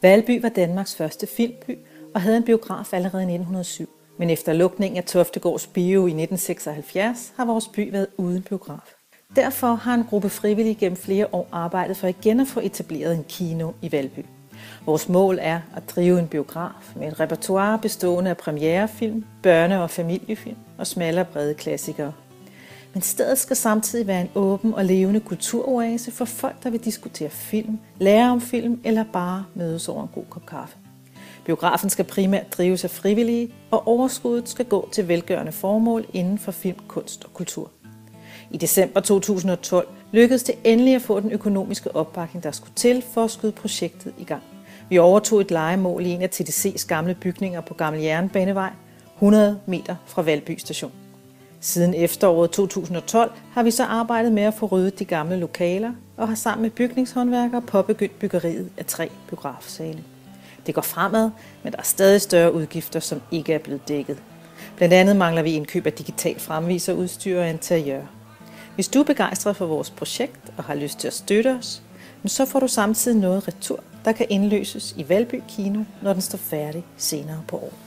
Valby var Danmarks første filmby og havde en biograf allerede i 1907. Men efter lukningen af Toftegårds Bio i 1976 har vores by været uden biograf. Derfor har en gruppe frivillige gennem flere år arbejdet for igen at få etableret en kino i Valby. Vores mål er at drive en biograf med et repertoire bestående af premierefilm, børne- og familiefilm og smalle og brede klassikere. Men stedet skal samtidig være en åben og levende kulturoase for folk, der vil diskutere film, lære om film eller bare mødes over en god kop kaffe. Biografen skal primært drives af frivillige, og overskuddet skal gå til velgørende formål inden for film, kunst og kultur. I december 2012 lykkedes det endelig at få den økonomiske opbakning, der skulle til for at skyde projektet i gang. Vi overtog et lejemål i en af TDC's gamle bygninger på Gammel Jernbanevej, 100 meter fra Valby station. Siden efteråret 2012 har vi så arbejdet med at få ryddet de gamle lokaler og har sammen med bygningshåndværkere påbegyndt byggeriet af 3 biografsale. Det går fremad, men der er stadig større udgifter, som ikke er blevet dækket. Blandt andet mangler vi indkøb af digital fremviserudstyr og interiør. Hvis du er begejstret for vores projekt og har lyst til at støtte os, så får du samtidig noget retur, der kan indløses i Valby Kino, når den står færdig senere på året.